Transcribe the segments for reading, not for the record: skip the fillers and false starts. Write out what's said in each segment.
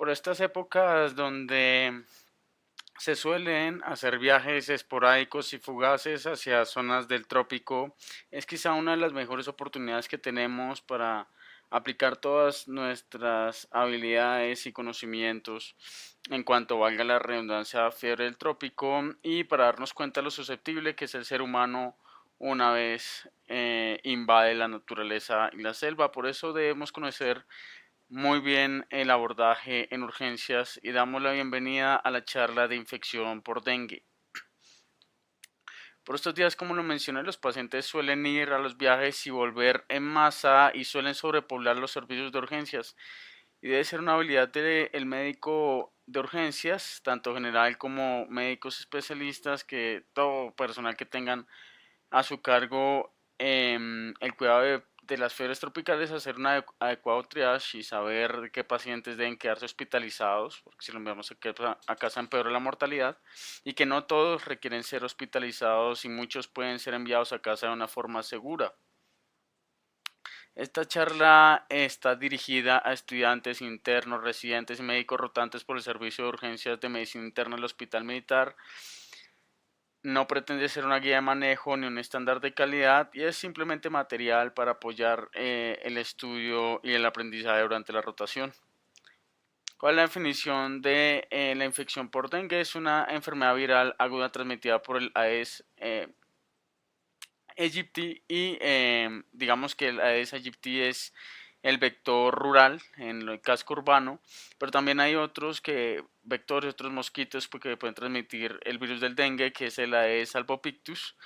Por estas épocas donde se suelen hacer viajes esporádicos y fugaces hacia zonas del trópico, es quizá una de las mejores oportunidades que tenemos para aplicar todas nuestras habilidades y conocimientos en cuanto valga la redundancia fiebre del trópico y para darnos cuenta de lo susceptible que es el ser humano una vez invade la naturaleza y la selva. Por eso debemos conocer muy bien el abordaje en urgencias y damos la bienvenida a la charla de infección por dengue. Por estos días, como lo mencioné, los pacientes suelen ir a los viajes y volver en masa y suelen sobrepoblar los servicios de urgencias. Y debe ser una habilidad del médico de urgencias, tanto general como médicos especialistas, que todo personal que tengan a su cargo el cuidado de las fiebres tropicales, hacer un adecuado triage y saber qué pacientes deben quedarse hospitalizados, porque si lo enviamos a casa empeora la mortalidad, y que no todos requieren ser hospitalizados y muchos pueden ser enviados a casa de una forma segura. Esta charla está dirigida a estudiantes internos, residentes y médicos rotantes por el Servicio de Urgencias de Medicina Interna del Hospital Militar. No pretende ser una guía de manejo ni un estándar de calidad y es simplemente material para apoyar el estudio y el aprendizaje durante la rotación. ¿Cuál es la definición de la infección por dengue? Es una enfermedad viral aguda transmitida por el Aedes aegypti y digamos que el Aedes aegypti es el vector rural en el casco urbano, pero también hay otros vectores, otros mosquitos que pueden transmitir el virus del dengue, que es el Aedes albopictus,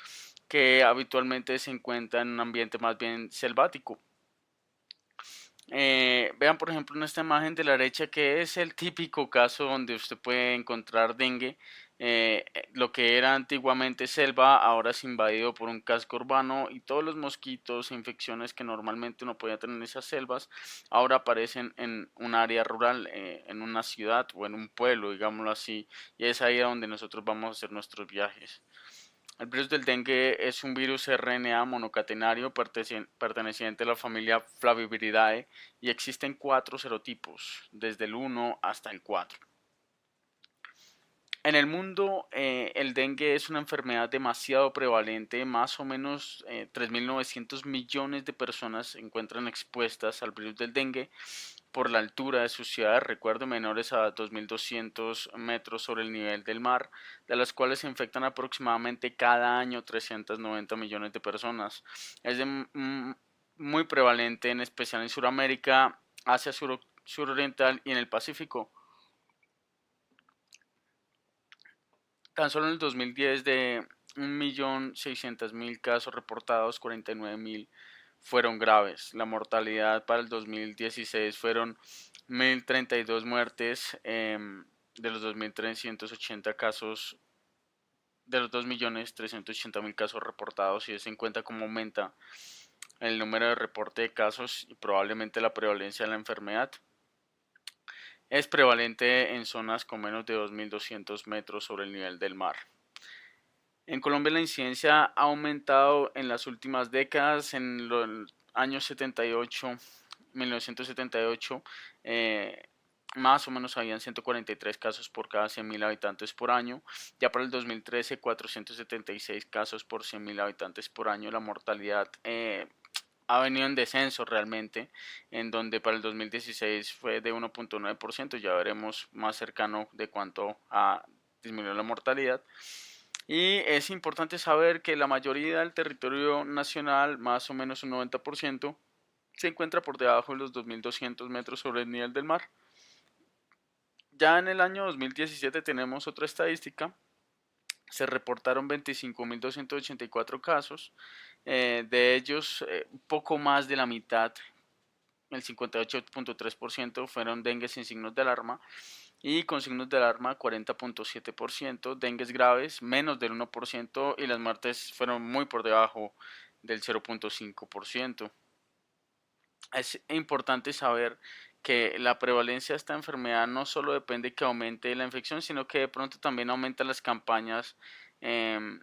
que habitualmente se encuentra en un ambiente más bien selvático. Vean por ejemplo en esta imagen de la derecha que es el típico caso donde usted puede encontrar dengue. Lo que era antiguamente selva ahora es invadido por un casco urbano y todos los mosquitos e infecciones que normalmente uno podía tener en esas selvas ahora aparecen en un área rural, en una ciudad o en un pueblo, digámoslo así, y es ahí donde nosotros vamos a hacer nuestros viajes. El virus del dengue es un virus RNA monocatenario perteneciente a la familia Flaviviridae y existen cuatro serotipos, desde el 1 hasta el 4. En el mundo, el dengue es una enfermedad demasiado prevalente, más o menos 3.900 millones de personas se encuentran expuestas al virus del dengue por la altura de sus ciudades, recuerdo, menores a 2.200 metros sobre el nivel del mar, de las cuales se infectan aproximadamente cada año 390 millones de personas. Es muy prevalente, en especial en Sudamérica, Asia suroriental y en el Pacífico. Tan solo en el 2010 de 1.600.000 casos reportados, 49.000 fueron graves. La mortalidad para el 2016 fueron 1.032 muertes de los 2.380 casos, de los 2.380.000 casos reportados y se en cuenta cómo aumenta el número de reporte de casos y probablemente la prevalencia de la enfermedad. Es prevalente en zonas con menos de 2.200 metros sobre el nivel del mar. En Colombia la incidencia ha aumentado en las últimas décadas. En los años 78, 1978, más o menos habían 143 casos por cada 100.000 habitantes por año. Ya para el 2013, 476 casos por 100.000 habitantes por año. La mortalidad ha venido en descenso realmente, en donde para el 2016 fue de 1.9%. Ya veremos más cercano de cuánto ha disminuido la mortalidad. Y es importante saber que la mayoría del territorio nacional, más o menos un 90%, se encuentra por debajo de los 2.200 metros sobre el nivel del mar. Ya en el año 2017 tenemos otra estadística. Se reportaron 25.284 casos. De ellos, un poco más de la mitad, el 58.3%, fueron dengue sin signos de alarma y con signos de alarma 40.7%, dengues graves menos del 1% y las muertes fueron muy por debajo del 0.5%. Es importante saber que la prevalencia de esta enfermedad no solo depende de que aumente la infección, sino que de pronto también aumenta las campañas eh,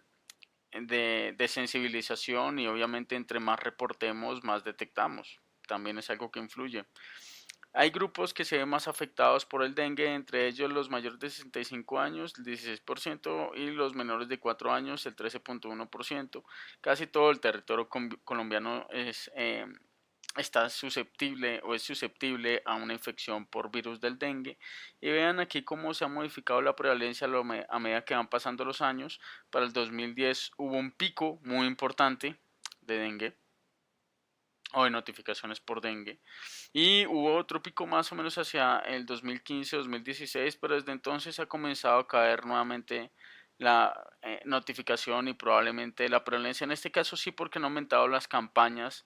de sensibilización y obviamente entre más reportemos, más detectamos. También es algo que influye. Hay grupos que se ven más afectados por el dengue, entre ellos los mayores de 65 años, el 16%, y los menores de 4 años, el 13.1%. Casi todo el territorio colombiano está susceptible o es susceptible a una infección por virus del dengue. Y vean aquí cómo se ha modificado la prevalencia a medida que van pasando los años. Para el 2010 hubo un pico muy importante de dengue o de notificaciones por dengue. Y hubo otro pico más o menos hacia el 2015-2016, pero desde entonces ha comenzado a caer nuevamente la notificación y probablemente la prevalencia. En este caso sí, porque han aumentado las campañas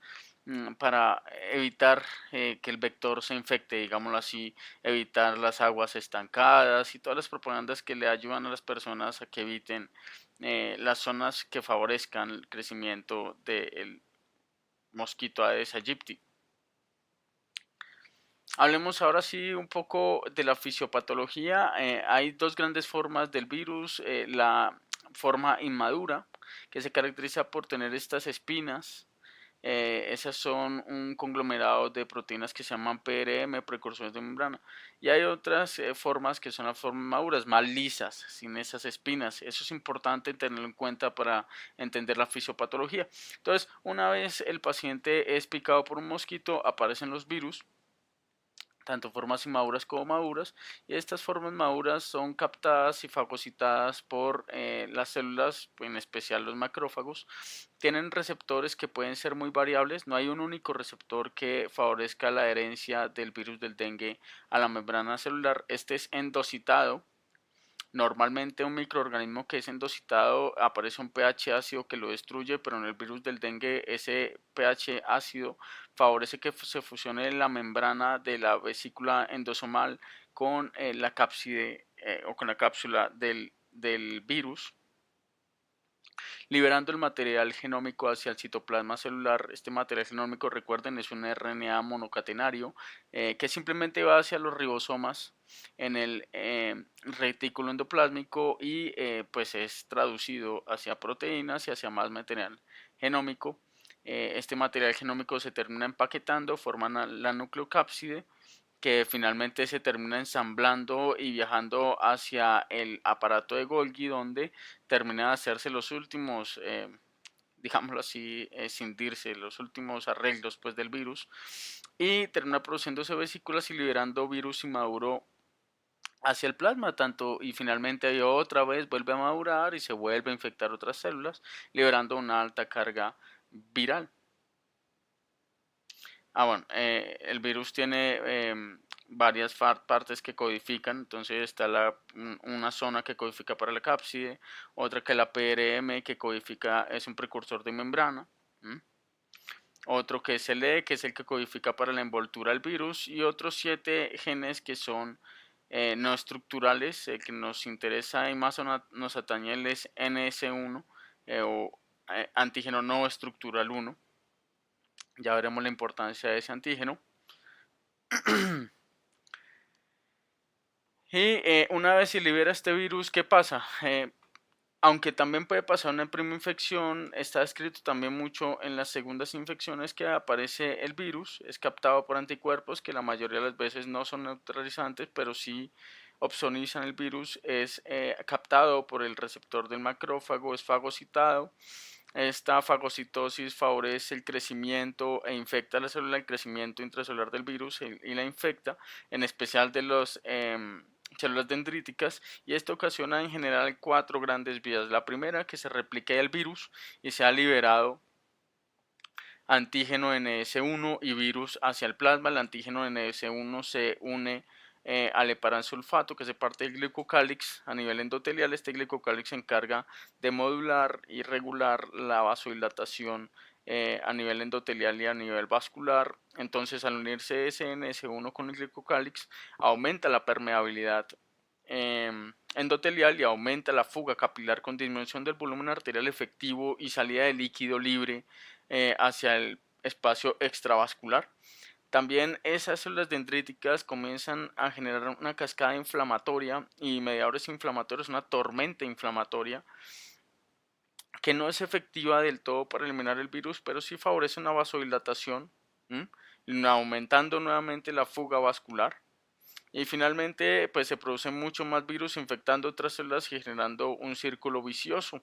para evitar que el vector se infecte, digámoslo así, evitar las aguas estancadas y todas las propagandas que le ayudan a las personas a que eviten las zonas que favorezcan el crecimiento del mosquito Aedes aegypti. Hablemos ahora sí un poco de la fisiopatología. Hay dos grandes formas del virus. La forma inmadura, que se caracteriza por tener estas espinas. Esas son un conglomerado de proteínas que se llaman PRM, precursores de membrana. Y hay otras formas que son las formas maduras, más lisas, sin esas espinas. Eso es importante tenerlo en cuenta para entender la fisiopatología. Entonces, una vez el paciente es picado por un mosquito, aparecen los virus, tanto formas inmaduras como maduras, y estas formas maduras son captadas y fagocitadas por las células, en especial los macrófagos. Tienen receptores que pueden ser muy variables, no hay un único receptor que favorezca la adherencia del virus del dengue a la membrana celular. Este es endocitado. Normalmente un microorganismo que es endocitado aparece un pH ácido que lo destruye, pero en el virus del dengue ese pH ácido favorece que se fusione la membrana de la vesícula endosomal con la cápside o con la cápsula del virus, liberando el material genómico hacia el citoplasma celular. Este material genómico, recuerden, es un RNA monocatenario que simplemente va hacia los ribosomas en el retículo endoplásmico y pues es traducido hacia proteínas y hacia más material genómico. Este material genómico se termina empaquetando, forman la nucleocápside, que finalmente se termina ensamblando y viajando hacia el aparato de Golgi, donde termina de hacerse los últimos, digámoslo así, cindirse, los últimos arreglos pues, del virus, y termina produciéndose vesículas y liberando virus inmaduro hacia el plasma, tanto, y finalmente ahí otra vez vuelve a madurar y se vuelve a infectar otras células, liberando una alta carga viral. Bueno, el virus tiene varias partes que codifican, entonces está una zona que codifica para la cápside, otra que la PRM que codifica, es un precursor de membrana, otro que es el E, que es el que codifica para la envoltura del virus, y otros 7 genes que son no estructurales. El que nos interesa y más nos atañe es NS1 o antígeno no estructural 1. Ya veremos la importancia de ese antígeno. Y una vez se libera este virus, ¿qué pasa? Aunque también puede pasar una primera infección, está descrito también mucho en las segundas infecciones que aparece el virus, es captado por anticuerpos que la mayoría de las veces no son neutralizantes, pero sí opsonizan el virus, es captado por el receptor del macrófago, es fagocitado. Esta fagocitosis favorece el crecimiento e infecta la célula, el crecimiento intracelular del virus y la infecta, en especial de los células dendríticas, y esto ocasiona en general 4 grandes vías. La primera, que se replique el virus y se ha liberado antígeno NS1 y virus hacia el plasma. El antígeno NS1 se une al heparansulfato, que se parte del glicocálix a nivel endotelial. Este glicocálix se encarga de modular y regular la vasodilatación a nivel endotelial y a nivel vascular. Entonces, al unirse ese NS1 con el glicocálix, aumenta la permeabilidad endotelial y aumenta la fuga capilar con disminución del volumen arterial efectivo y salida de líquido libre hacia el espacio extravascular. También esas células dendríticas comienzan a generar una cascada inflamatoria y mediadores inflamatorios, una tormenta inflamatoria que no es efectiva del todo para eliminar el virus, pero sí favorece una vasodilatación aumentando nuevamente la fuga vascular. Y finalmente, pues se producen mucho más virus infectando otras células y generando un círculo vicioso.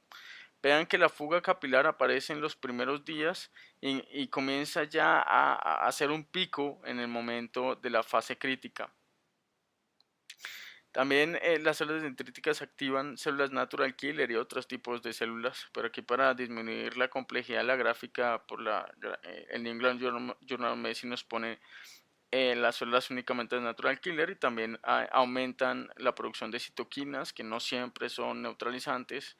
Vean que la fuga capilar aparece en los primeros días y comienza ya a hacer un pico en el momento de la fase crítica. También las células dendríticas activan células natural killer y otros tipos de células, pero aquí para disminuir la complejidad de la gráfica, el New England Journal of Medicine nos pone las células únicamente de natural killer y también aumentan la producción de citoquinas, que no siempre son neutralizantes,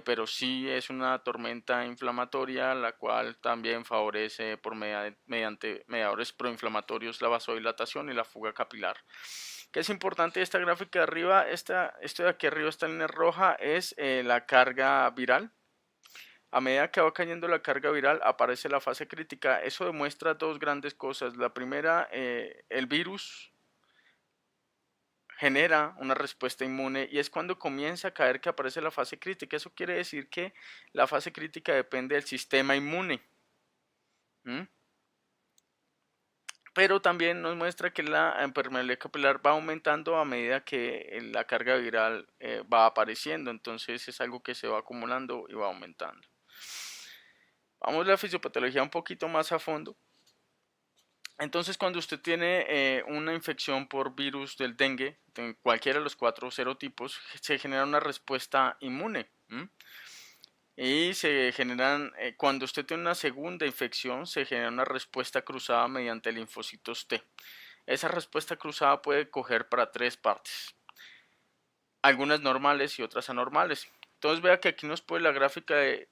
pero sí es una tormenta inflamatoria, la cual también favorece mediante mediadores proinflamatorios la vasodilatación y la fuga capilar. ¿Qué es importante de esta gráfica de arriba? Esto de aquí arriba, esta línea roja, es la carga viral. A medida que va cayendo la carga viral, aparece la fase crítica. Eso demuestra dos grandes cosas. La primera, el virus genera una respuesta inmune y es cuando comienza a caer que aparece la fase crítica. Eso quiere decir que la fase crítica depende del sistema inmune. ¿Mm? Pero también nos muestra que la permeabilidad capilar va aumentando a medida que la carga viral va apareciendo. Entonces es algo que se va acumulando y va aumentando. Vamos a la fisiopatología un poquito más a fondo. Entonces, cuando usted tiene una infección por virus del dengue, de cualquiera de los 4 serotipos, se genera una respuesta inmune. Y se generan, cuando usted tiene una segunda infección, se genera una respuesta cruzada mediante linfocitos T. Esa respuesta cruzada puede coger para 3 partes, algunas normales y otras anormales. Entonces, vea que aquí nos pone la gráfica de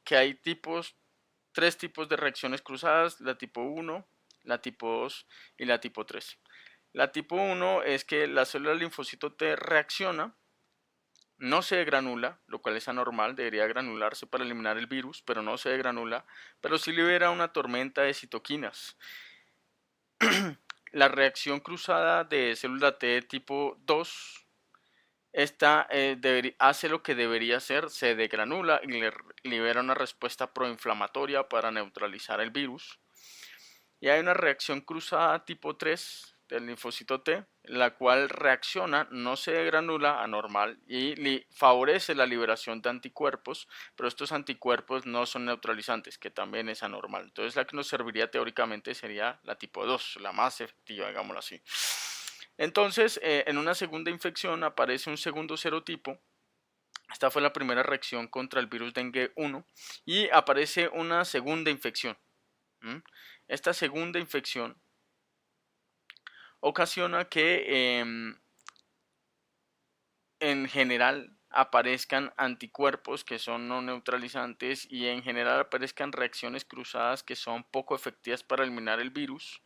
que hay 3 tipos de reacciones cruzadas, la tipo 1, la tipo 2 y la tipo 3. La tipo 1 es que la célula linfocito T reacciona, no se degranula, lo cual es anormal, debería granularse para eliminar el virus, pero no se degranula, pero sí libera una tormenta de citoquinas. La reacción cruzada de célula T tipo 2, esta hace lo que debería hacer, se degranula y libera una respuesta proinflamatoria para neutralizar el virus. Y hay una reacción cruzada tipo 3 del linfocito T, la cual reacciona, no se degranula, anormal, y favorece la liberación de anticuerpos, pero estos anticuerpos no son neutralizantes, que también es anormal. Entonces la que nos serviría teóricamente sería la tipo 2, la más efectiva, digámoslo así. Entonces, en una segunda infección aparece un segundo serotipo. Esta fue la primera reacción contra el virus dengue 1 y aparece una segunda infección. Esta segunda infección ocasiona que en general aparezcan anticuerpos que son no neutralizantes y en general aparezcan reacciones cruzadas que son poco efectivas para eliminar el virus.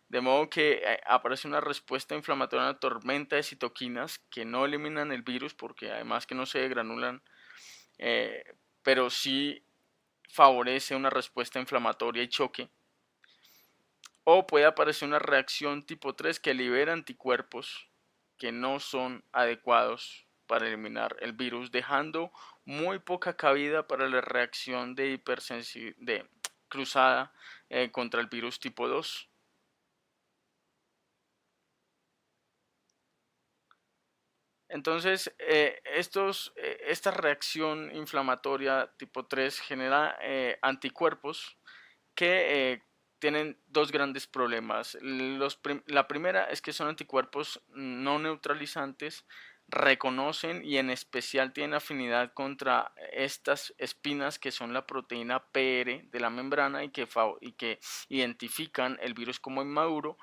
De modo que aparece una respuesta inflamatoria, una tormenta de citoquinas que no eliminan el virus porque además que no se degranulan, pero sí favorece una respuesta inflamatoria y choque. O puede aparecer una reacción tipo 3 que libera anticuerpos que no son adecuados para eliminar el virus, dejando muy poca cabida para la reacción de cruzada contra el virus tipo 2. Entonces, esta reacción inflamatoria tipo 3 genera anticuerpos que tienen dos grandes problemas. La primera es que son anticuerpos no neutralizantes, reconocen y en especial tienen afinidad contra estas espinas que son la proteína PR de la membrana y que identifican el virus como inmaduro.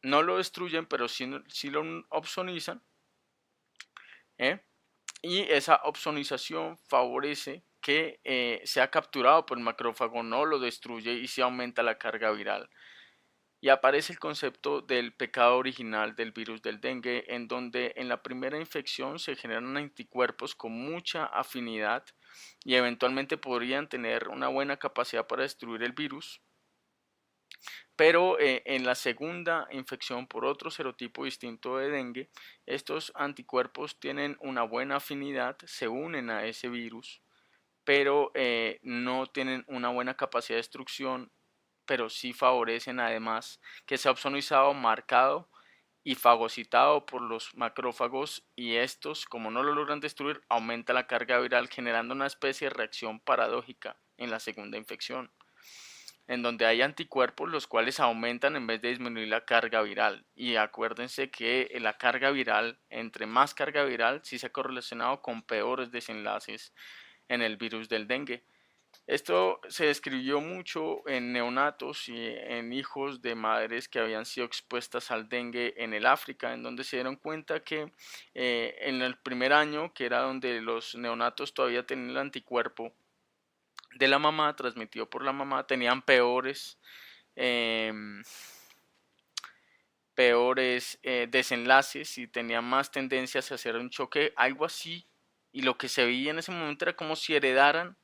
No lo destruyen, pero sí lo opsonizan. Y esa opsonización favorece que sea capturado por el macrófago, no lo destruye y se aumenta la carga viral. Y aparece el concepto del pecado original del virus del dengue, en donde en la primera infección se generan anticuerpos con mucha afinidad y eventualmente podrían tener una buena capacidad para destruir el virus. Pero en la segunda infección por otro serotipo distinto de dengue, estos anticuerpos tienen una buena afinidad, se unen a ese virus, pero no tienen una buena capacidad de destrucción pero sí favorecen además que sea opsonizado, marcado y fagocitado por los macrófagos, y estos, como no lo logran destruir, aumenta la carga viral generando una especie de reacción paradójica en la segunda infección, en donde hay anticuerpos los cuales aumentan en vez de disminuir la carga viral. Y acuérdense que la carga viral, entre más carga viral, sí se ha correlacionado con peores desenlaces en el virus del dengue. Esto se describió mucho en neonatos y en hijos de madres que habían sido expuestas al dengue en el África, en donde se dieron cuenta que en el primer año, que era donde los neonatos todavía tenían el anticuerpo de la mamá, transmitido por la mamá, tenían eh, peores desenlaces y tenían más tendencias a hacer un choque, algo así. Y lo que se veía en ese momento era como si heredaran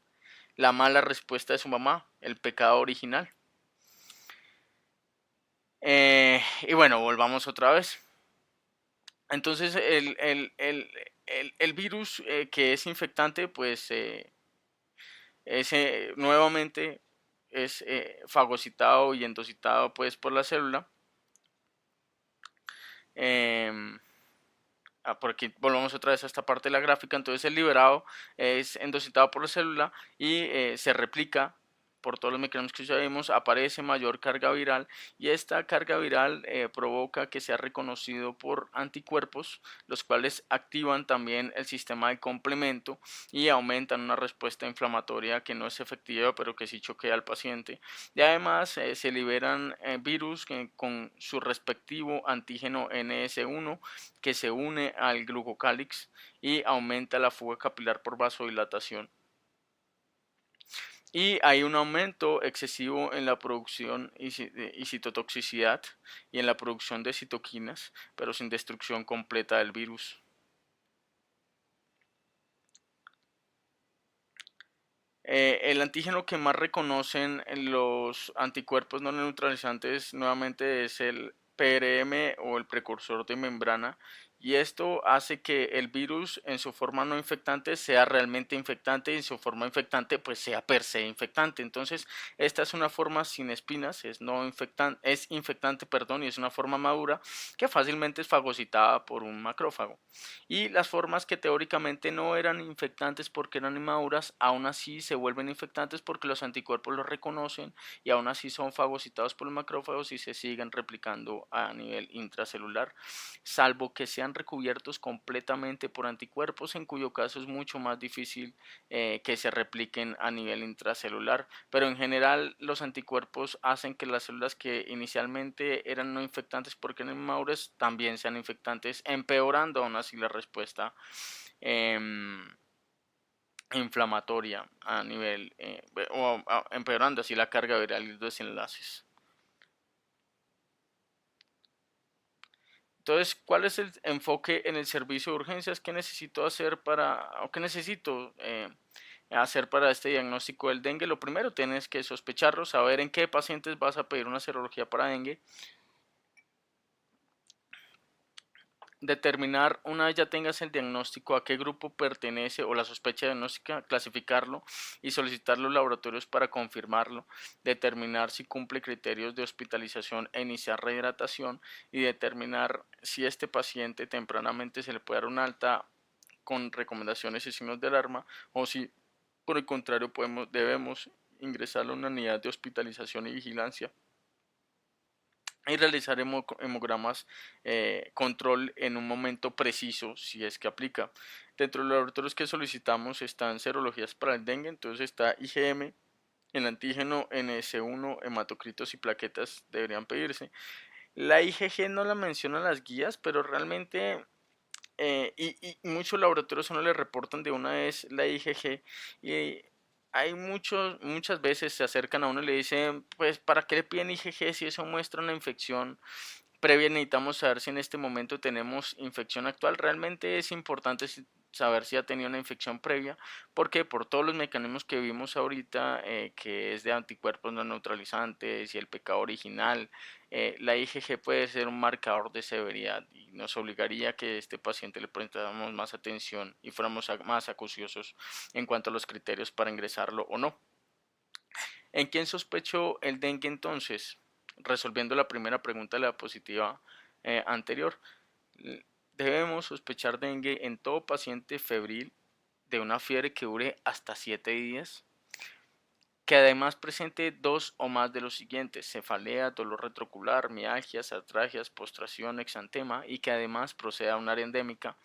la mala respuesta de su mamá, el pecado original. Y bueno, volvamos otra vez. Entonces, el virus que es infectante, pues nuevamente es fagocitado y endocitado pues, por la célula. Eh, por aquí volvamos otra vez a esta parte de la gráfica. Entonces, el liberado es endocitado por la célula y se replica por todos los mecanismos que ya vimos, aparece mayor carga viral, y esta carga viral provoca que sea reconocido por anticuerpos, los cuales activan también el sistema de complemento y aumentan una respuesta inflamatoria que no es efectiva, pero que sí choquea al paciente. Y además se liberan virus con su respectivo antígeno NS1, que se une al glucocálix y aumenta la fuga capilar por vasodilatación. Y hay un aumento excesivo en la producción y citotoxicidad y en la producción de citoquinas, pero sin destrucción completa del virus. El antígeno que más reconocen en los anticuerpos no neutralizantes nuevamente es el PRM o el precursor de membrana, y esto hace que el virus en su forma no infectante sea realmente infectante y en su forma infectante pues sea per se infectante. Entonces esta es una forma sin espinas, es infectante, perdón, y es una forma madura que fácilmente es fagocitada por un macrófago. Y las formas que teóricamente no eran infectantes porque eran inmaduras, aún así se vuelven infectantes porque los anticuerpos los reconocen y aún así son fagocitados por los macrófagos y se siguen replicando a nivel intracelular, salvo que sean recubiertos completamente por anticuerpos, en cuyo caso es mucho más difícil que se repliquen a nivel intracelular. Pero en general los anticuerpos hacen que las células que inicialmente eran no infectantes porque eran inmaduras también sean infectantes, empeorando aún así la respuesta eh, inflamatoria a nivel empeorando así la carga viral y los desenlaces. Entonces, ¿cuál es el enfoque en el servicio de urgencias? ¿Qué necesito hacer o qué necesito hacer para este diagnóstico del dengue? Lo primero, tienes que sospecharlo, saber en qué pacientes vas a pedir una serología para dengue. Determinar, una vez ya tengas el diagnóstico, a qué grupo pertenece o la sospecha diagnóstica, clasificarlo y solicitar los laboratorios para confirmarlo, determinar si cumple criterios de hospitalización e iniciar rehidratación, y determinar si este paciente tempranamente se le puede dar un alta con recomendaciones y signos de alarma, o si por el contrario debemos ingresarlo a una unidad de hospitalización y vigilancia, y realizar hemogramas control en un momento preciso si es que aplica. Dentro de los laboratorios que solicitamos están serologías para el dengue, entonces está IgM, el antígeno NS1, hematocritos y plaquetas deberían pedirse. La IgG no la mencionan las guías, pero realmente y muchos laboratorios no le reportan de una vez la IgG, y hay muchas veces se acercan a uno y le dicen, pues, ¿para qué le piden IgG si eso muestra una infección previa? Necesitamos saber si en este momento tenemos infección actual. Realmente es importante saber si ha tenido una infección previa, porque por todos los mecanismos que vimos ahorita, que es de anticuerpos no neutralizantes y el pecado original, la IgG puede ser un marcador de severidad y nos obligaría a que este paciente le prestáramos más atención y fuéramos más acuciosos en cuanto a los criterios para ingresarlo o no. ¿En quién sospecho el dengue entonces? Resolviendo la primera pregunta de la diapositiva anterior, debemos sospechar dengue en todo paciente febril de una fiebre que dure hasta 7 días, que además presente dos o más de los siguientes: cefalea, dolor retrocular, mialgias, artralgias, postración, exantema, y que además proceda a un área endémica.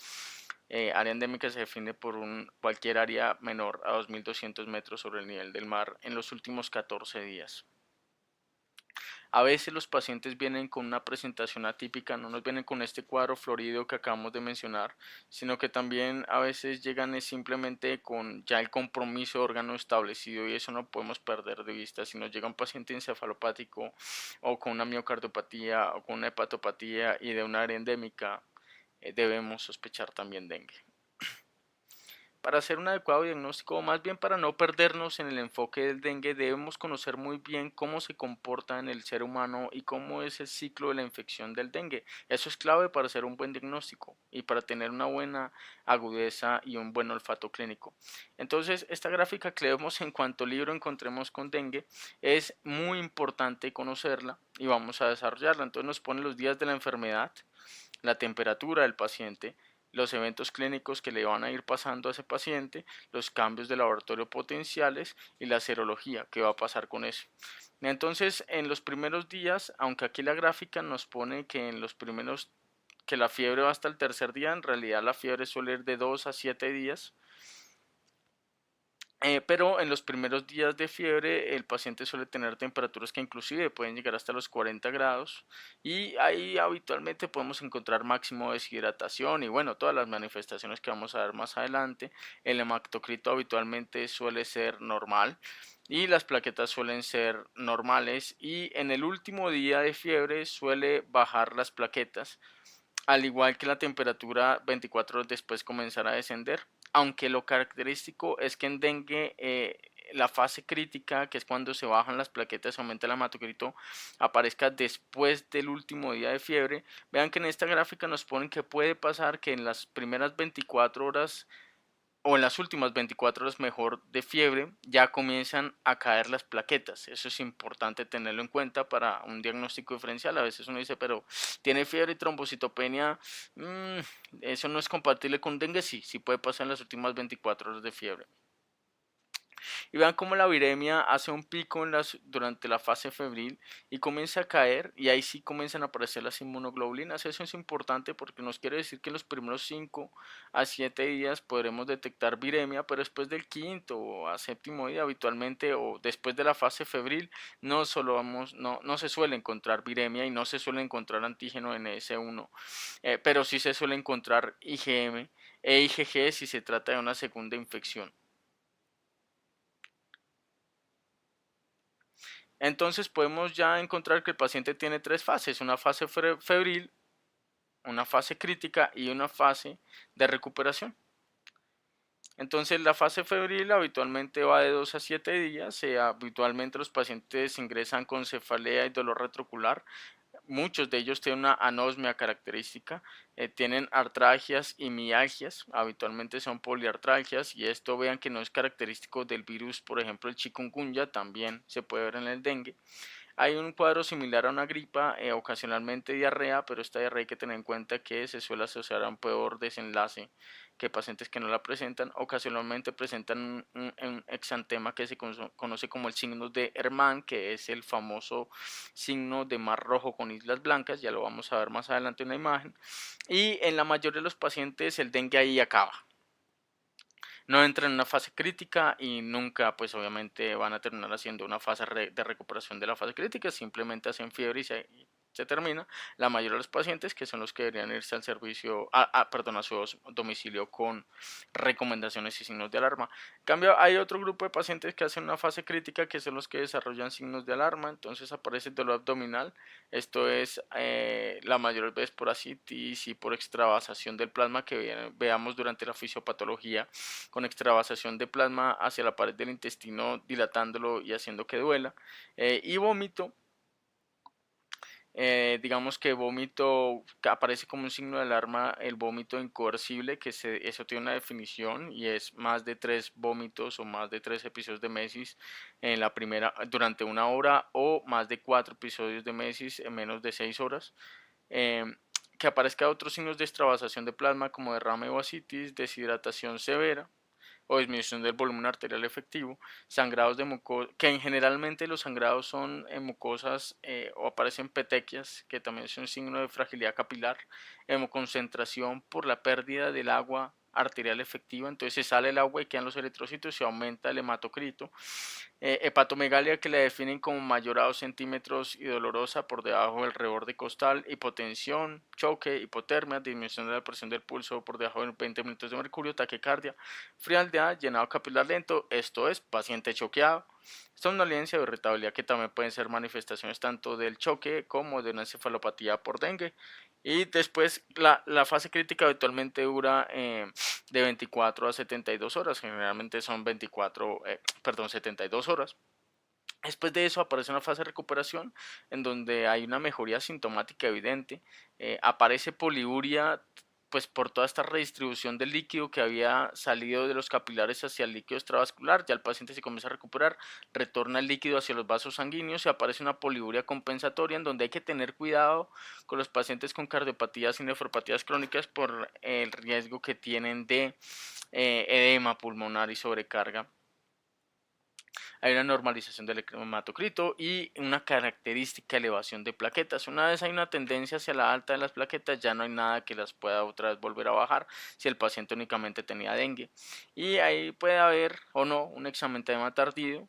Área endémica se define por cualquier área menor a 2.200 metros sobre el nivel del mar en los últimos 14 días. A veces los pacientes vienen con una presentación atípica, no nos vienen con este cuadro florido que acabamos de mencionar, sino que también a veces llegan simplemente con ya el compromiso de órgano establecido, y eso no podemos perder de vista. Si nos llega un paciente encefalopático o con una miocardiopatía o con una hepatopatía y de una área endémica, debemos sospechar también dengue. Para hacer un adecuado diagnóstico, o más bien para no perdernos en el enfoque del dengue, debemos conocer muy bien cómo se comporta en el ser humano y cómo es el ciclo de la infección del dengue. Eso es clave para hacer un buen diagnóstico y para tener una buena agudeza y un buen olfato clínico. Entonces, esta gráfica que vemos en cuanto libro encontremos con dengue es muy importante conocerla y vamos a desarrollarla. Entonces nos pone los días de la enfermedad, la temperatura del paciente, los eventos clínicos que le van a ir pasando a ese paciente, los cambios de laboratorio potenciales y la serología, qué va a pasar con eso. Entonces, en los primeros días, aunque aquí la gráfica nos pone que en los primeros que la fiebre va hasta el tercer día, en realidad la fiebre suele ir de 2 a 7 días. Pero en los primeros días de fiebre el paciente suele tener temperaturas que inclusive pueden llegar hasta los 40 grados, y ahí habitualmente podemos encontrar máximo deshidratación y bueno, todas las manifestaciones que vamos a ver más adelante. El hematocrito habitualmente suele ser normal y las plaquetas suelen ser normales, y en el último día de fiebre suele bajar las plaquetas, al igual que la temperatura 24 horas después comenzará a descender, aunque lo característico es que en dengue la fase crítica, que es cuando se bajan las plaquetas, aumenta el hematocrito, aparezca después del último día de fiebre. Vean que en esta gráfica nos ponen que puede pasar que en las primeras 24 horas o en las últimas 24 horas mejor de fiebre ya comienzan a caer las plaquetas. Eso es importante tenerlo en cuenta para un diagnóstico diferencial. A veces uno dice, pero tiene fiebre y trombocitopenia, eso no es compatible con dengue. Sí, sí puede pasar en las últimas 24 horas de fiebre. Y vean cómo la viremia hace un pico durante la fase febril y comienza a caer, y ahí sí comienzan a aparecer las inmunoglobulinas. Eso es importante porque nos quiere decir que en los primeros 5 a 7 días podremos detectar viremia, pero después del quinto o a séptimo día habitualmente, o después de la fase febril, no se suele encontrar viremia y no se suele encontrar antígeno NS1, pero sí se suele encontrar IgM e IgG si se trata de una segunda infección. Entonces podemos ya encontrar que el paciente tiene tres fases: una fase febril, una fase crítica y una fase de recuperación. Entonces la fase febril habitualmente va de 2 a 7 días, habitualmente los pacientes ingresan con cefalea y dolor retrocular. Muchos de ellos tienen una anosmia característica, tienen artralgias y mialgias, habitualmente son poliartralgias, y esto vean que no es característico del virus, por ejemplo el chikungunya, también se puede ver en el dengue. Hay un cuadro similar a una gripa, ocasionalmente diarrea, pero esta diarrea hay que tener en cuenta que se suele asociar a un peor desenlace que pacientes que no la presentan. Ocasionalmente presentan un exantema que se conoce como el signo de Hermann, que es el famoso signo de mar rojo con islas blancas, ya lo vamos a ver más adelante en la imagen. Y en la mayoría de los pacientes el dengue ahí acaba, no entran en una fase crítica y nunca, pues obviamente van a terminar haciendo una fase de recuperación de la fase crítica, simplemente hacen fiebre y se termina. La mayoría de los pacientes, que son los que deberían irse al servicio, perdón, a su domicilio con recomendaciones y signos de alarma. En cambio, hay otro grupo de pacientes que hacen una fase crítica, que son los que desarrollan signos de alarma. Entonces aparece el dolor abdominal. Esto es la mayor vez por ascitis y por extravasación del plasma que veamos durante la fisiopatología, con extravasación de plasma hacia la pared del intestino, dilatándolo y haciendo que duela, y vómito. Digamos que vómito, que aparece como un signo de alarma el vómito incoercible, eso tiene una definición y es más de 3 vómitos o más de 3 episodios de mesis en la primera, durante 1 hora, o más de 4 episodios de mesis en menos de 6 horas. Eh, que aparezca otros signos de extravasación de plasma como derrame o ascitis, deshidratación severa o disminución del volumen arterial efectivo, sangrados de mucosa, que generalmente los sangrados son en mucosas, o aparecen petequias, que también es un signo de fragilidad capilar, hemoconcentración por la pérdida del agua arterial efectiva, entonces se sale el agua y quedan los eritrocitos y aumenta el hematocrito. Hepatomegalia, que la definen como mayor a 2 centímetros y dolorosa por debajo del reborde costal, hipotensión, choque, hipotermia, disminución de la presión del pulso por debajo de 20 minutos de mercurio, taquicardia, frialdad, llenado capilar lento, esto es paciente choqueado, somnolencia o irritabilidad, que también pueden ser manifestaciones tanto del choque como de una encefalopatía por dengue. Y después la fase crítica habitualmente dura de 24 a 72 horas, generalmente son 72 horas. Después de eso aparece una fase de recuperación en donde hay una mejoría sintomática evidente, aparece poliuria, pues por toda esta redistribución del líquido que había salido de los capilares hacia el líquido extravascular, ya el paciente se comienza a recuperar, retorna el líquido hacia los vasos sanguíneos y aparece una poliuria compensatoria en donde hay que tener cuidado con los pacientes con cardiopatías y nefropatías crónicas por el riesgo que tienen de edema pulmonar y sobrecarga. Hay una normalización del hematocrito y una característica elevación de plaquetas. Una vez hay una tendencia hacia la alta de las plaquetas, ya no hay nada que las pueda otra vez volver a bajar si el paciente únicamente tenía dengue. Y ahí puede haber o no un examen de edema tardío,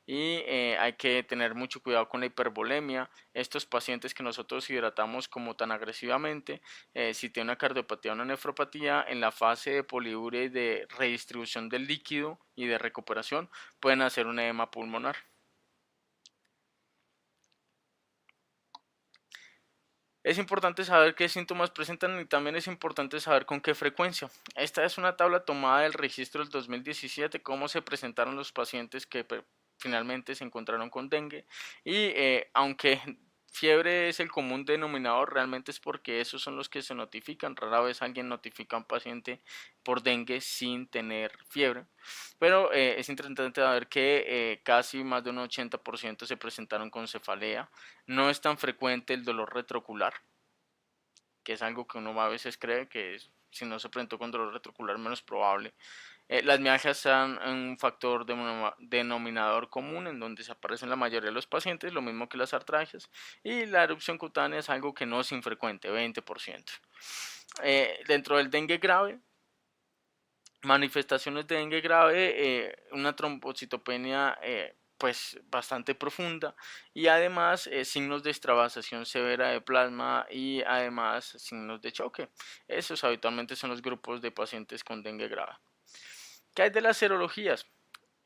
y hay que tener mucho cuidado con la hipervolemia. Estos pacientes que nosotros hidratamos como tan agresivamente, si tiene una cardiopatía o una nefropatía, en la fase de poliuria y de redistribución del líquido y de recuperación pueden hacer un edema pulmonar. Es importante saber qué síntomas presentan y también es importante saber con qué frecuencia. Esta es una tabla tomada del registro del 2017, cómo se presentaron los pacientes que finalmente se encontraron con dengue. Y aunque fiebre es el común denominador, realmente es porque esos son los que se notifican. Rara vez alguien notifica a un paciente por dengue sin tener fiebre. Pero es interesante saber que casi más de un 80% se presentaron con cefalea. No es tan frecuente el dolor retrocular, que es algo que uno a veces cree que es, si no se presentó con dolor retrocular, menos probable. Las mialgias son un factor denominador común en donde se aparecen la mayoría de los pacientes, lo mismo que las artralgias, y la erupción cutánea es algo que no es infrecuente, 20%. Dentro del dengue grave, manifestaciones de dengue grave, una trombocitopenia pues bastante profunda, y además signos de extravasación severa de plasma y además signos de choque. Esos habitualmente son los grupos de pacientes con dengue grave. ¿Qué hay de las serologías?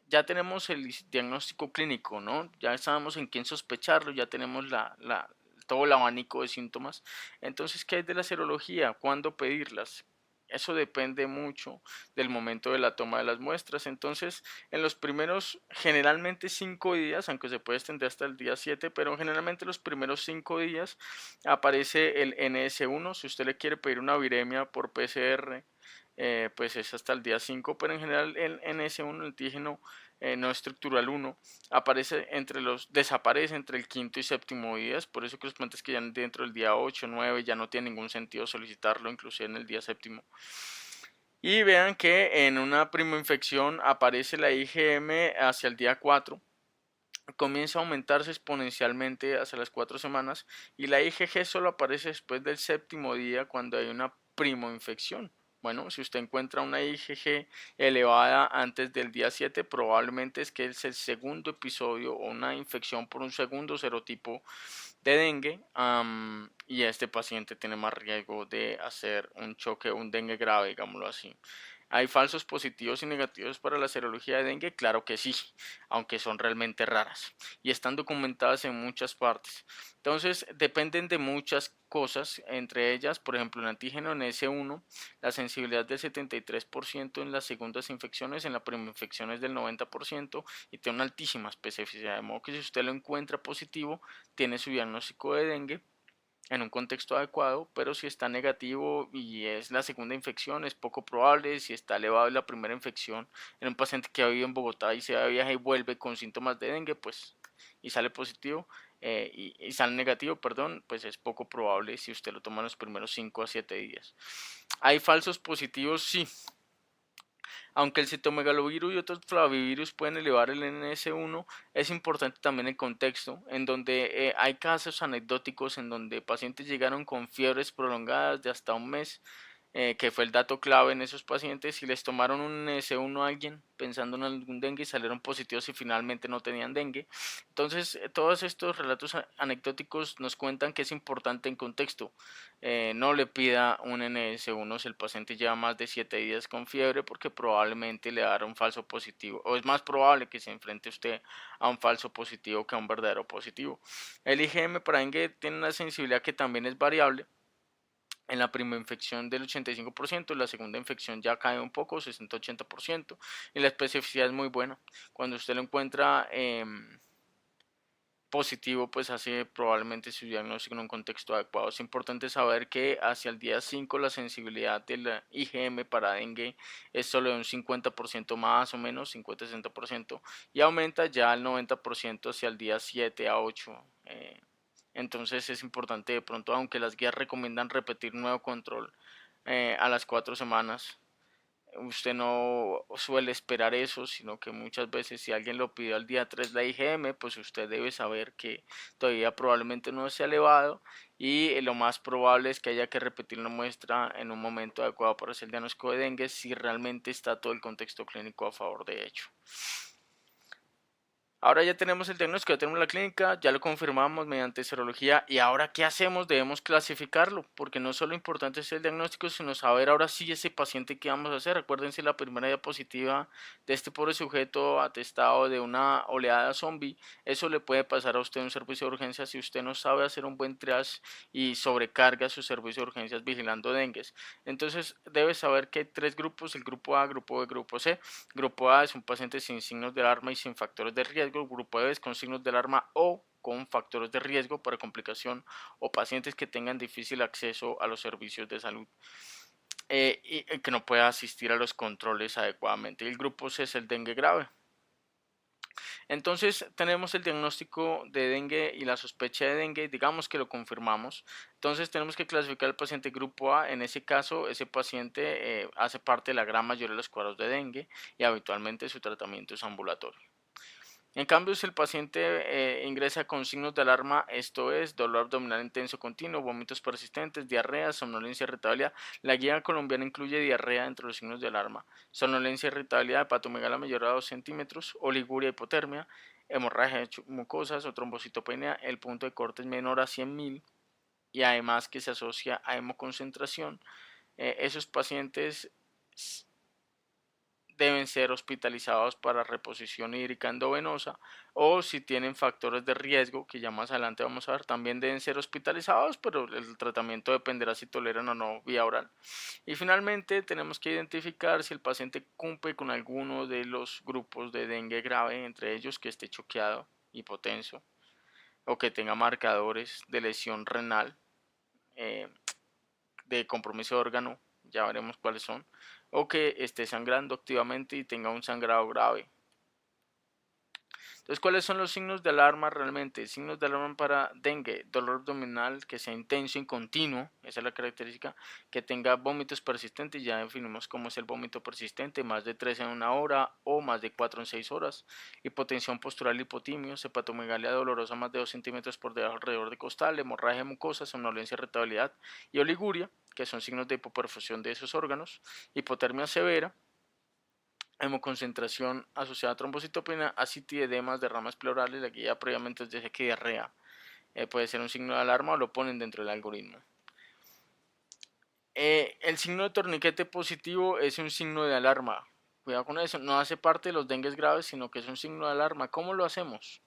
Ya tenemos el diagnóstico clínico, ¿no? Ya sabemos en quién sospecharlo, ya tenemos todo el abanico de síntomas. Entonces, ¿qué hay de la serología? ¿Cuándo pedirlas? Eso depende mucho del momento de la toma de las muestras. Entonces, en los primeros, generalmente 5 días, aunque se puede extender hasta el día 7, pero generalmente los primeros 5 días aparece el NS1. Si usted le quiere pedir una viremia por PCR, pues es hasta el día 5, pero en general el NS1, el antígeno no estructural 1, desaparece entre el quinto y séptimo días, por eso que los pacientes que ya dentro del día 8, 9 ya no tiene ningún sentido solicitarlo, inclusive en el día séptimo. Y vean que en una primoinfección aparece la IgM hacia el día 4, comienza a aumentarse exponencialmente hacia las 4 semanas, y la IgG solo aparece después del séptimo día cuando hay una primoinfección. Bueno, si usted encuentra una IgG elevada antes del día 7, probablemente es que es el segundo episodio o una infección por un segundo serotipo de dengue, y este paciente tiene más riesgo de hacer un choque, un dengue grave, digámoslo así. ¿Hay falsos positivos y negativos para la serología de dengue? Claro que sí, aunque son realmente raras y están documentadas en muchas partes. Entonces, dependen de muchas cosas, entre ellas, por ejemplo, el antígeno en S1, la sensibilidad del 73% en las segundas infecciones, en la primera infección es del 90% y tiene una altísima especificidad, de modo que si usted lo encuentra positivo, tiene su diagnóstico de dengue en un contexto adecuado, pero si está negativo y es la segunda infección, es poco probable. Si está elevado la primera infección en un paciente que ha vivido en Bogotá y se va de viaje y vuelve con síntomas de dengue, pues y sale positivo y sale negativo, perdón, pues es poco probable si usted lo toma en los primeros 5 a 7 días. ¿Hay falsos positivos? Sí. Aunque el citomegalovirus y otros flavivirus pueden elevar el NS1, es importante también el contexto, en donde hay casos anecdóticos en donde pacientes llegaron con fiebres prolongadas de hasta un mes, que fue el dato clave en esos pacientes, y les tomaron un NS1 a alguien pensando en algún dengue y salieron positivos y finalmente no tenían dengue. Entonces, todos estos relatos anecdóticos nos cuentan que es importante en contexto. No le pida un NS1 si el paciente lleva más de 7 días con fiebre, porque probablemente le dará un falso positivo, o es más probable que se enfrente usted a un falso positivo que a un verdadero positivo. El IgM para dengue tiene una sensibilidad que también es variable. En la primera infección del 85%, en la segunda infección ya cae un poco, 60-80%, y la especificidad es muy buena. Cuando usted lo encuentra positivo, pues hace probablemente su diagnóstico en un contexto adecuado. Es importante saber que hacia el día 5 la sensibilidad de la IgM para dengue es solo de un 50% más o menos, 50-60%, y aumenta ya al 90% hacia el día 7 a 8. Entonces es importante de pronto, aunque las guías recomiendan repetir nuevo control a las 4 semanas, usted no suele esperar eso, sino que muchas veces si alguien lo pidió al día 3 la IgM, pues usted debe saber que todavía probablemente no se ha elevado y lo más probable es que haya que repetir una muestra en un momento adecuado para hacer el diagnóstico de dengue si realmente está todo el contexto clínico a favor de ello. Ahora ya tenemos el diagnóstico, ya tenemos la clínica, ya lo confirmamos mediante serología. ¿Y ahora qué hacemos? Debemos clasificarlo, porque no solo importante es el diagnóstico, sino saber ahora sí ese paciente qué vamos a hacer. Acuérdense la primera diapositiva de este pobre sujeto atestado de una oleada zombie. Eso le puede pasar a usted en un servicio de urgencias si usted no sabe hacer un buen triage y sobrecarga su servicio de urgencias vigilando dengues. Entonces debe saber que hay tres grupos, el grupo A, grupo B, grupo C. Grupo A es un paciente sin signos de alarma y sin factores de riesgo. Grupo B es con signos de alarma o con factores de riesgo para complicación o pacientes que tengan difícil acceso a los servicios de salud y que no pueda asistir a los controles adecuadamente. Y el grupo C es el dengue grave. Entonces tenemos el diagnóstico de dengue y la sospecha de dengue, digamos que lo confirmamos. Entonces tenemos que clasificar al paciente grupo A. En ese caso, ese paciente hace parte de la gran mayoría de los cuadros de dengue y habitualmente su tratamiento es ambulatorio. En cambio, si el paciente ingresa con signos de alarma, esto es dolor abdominal intenso continuo, vómitos persistentes, diarrea, somnolencia, irritabilidad. La guía colombiana incluye diarrea entre los signos de alarma, somnolencia, irritabilidad, hepatomegalia mayor a 2 centímetros, oliguria, hipotermia, hemorragia de mucosas o trombocitopenia. El punto de corte es menor a 100.000 y además que se asocia a hemoconcentración. Esos pacientes deben ser hospitalizados para reposición hídrica endovenosa, o si tienen factores de riesgo, que ya más adelante vamos a ver, también deben ser hospitalizados, pero el tratamiento dependerá si toleran o no vía oral. Y finalmente tenemos que identificar si el paciente cumple con alguno de los grupos de dengue grave, entre ellos que esté choqueado, hipotenso, o que tenga marcadores de lesión renal, eh, de compromiso de órgano, ya veremos cuáles son, o que esté sangrando activamente y tenga un sangrado grave. Entonces, ¿cuáles son los signos de alarma realmente? Signos de alarma para dengue: dolor abdominal que sea intenso y continuo, esa es la característica, que tenga vómitos persistentes, ya definimos cómo es el vómito persistente, más de 3 en una hora o más de 4 en 6 horas, hipotensión postural, hipotimios, hepatomegalia dolorosa más de 2 centímetros por debajo alrededor de costal, hemorragia mucosa, somnolencia, irritabilidad y oliguria, que son signos de hipoperfusión de esos órganos, hipotermia severa, hemoconcentración asociada a trombocitopenia, edemas, derramas pleurales. Aquí ya previamente os dije que diarrea puede ser un signo de alarma o lo ponen dentro del algoritmo. El signo de torniquete positivo es un signo de alarma. Cuidado con eso, no hace parte de los dengues graves, sino que es un signo de alarma. ¿Cómo lo hacemos?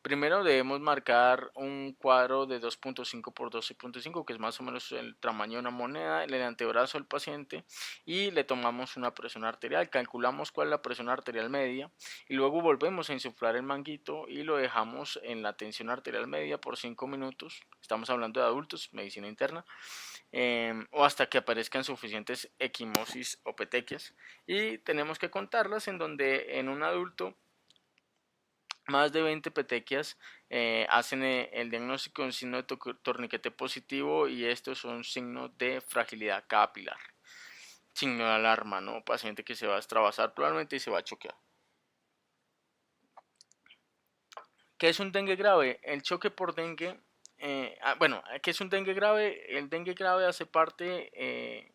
Primero debemos marcar un cuadro de 2.5 por 12.5, que es más o menos el tamaño de una moneda, en el antebrazo del paciente, y le tomamos una presión arterial, calculamos cuál es la presión arterial media y luego volvemos a insuflar el manguito y lo dejamos en la tensión arterial media por 5 minutos. Estamos hablando de adultos, medicina interna, o hasta que aparezcan suficientes equimosis o petequias, y tenemos que contarlas, en donde en un adulto más de 20 petequias hacen el diagnóstico de un signo de torniquete positivo, y estos son signos de fragilidad capilar, signo de alarma, ¿no? Paciente que se va a extravasar probablemente y se va a choquear. ¿Qué es un dengue grave? El choque por dengue. Bueno, ¿qué es un dengue grave? El dengue grave hace parte,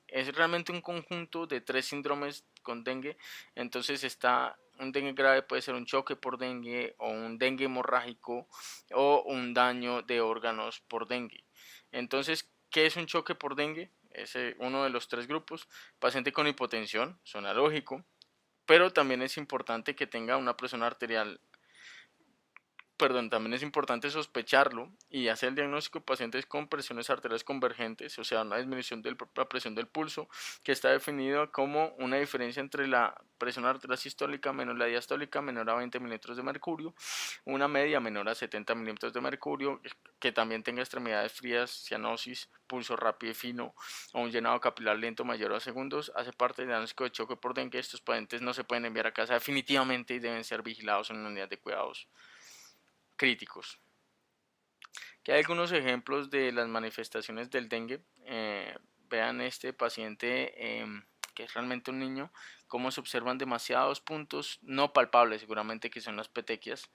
es realmente un conjunto de 3 síndromes con dengue. Entonces está un dengue grave, puede ser un choque por dengue, o un dengue hemorrágico, o un daño de órganos por dengue. Entonces, ¿qué es un choque por dengue? Es uno de los 3 grupos. Paciente con hipotensión, suena lógico, pero también es importante que tenga una presión arterial. Perdón, también es importante sospecharlo y hacer el diagnóstico de pacientes con presiones arteriales convergentes, o sea, una disminución de la presión del pulso, que está definido como una diferencia entre la presión arterial sistólica menos la diastólica menor a 20 milímetros de mercurio, una media menor a 70 milímetros de mercurio, que también tenga extremidades frías, cianosis, pulso rápido y fino, o un llenado capilar lento mayor a segundos, hace parte del diagnóstico de choque por dengue. Estos pacientes no se pueden enviar a casa definitivamente y deben ser vigilados en una unidad de cuidados críticos. Que hay algunos ejemplos de las manifestaciones del dengue. Vean este paciente, que es realmente un niño, cómo se observan demasiados puntos no palpables, seguramente que son las petequias.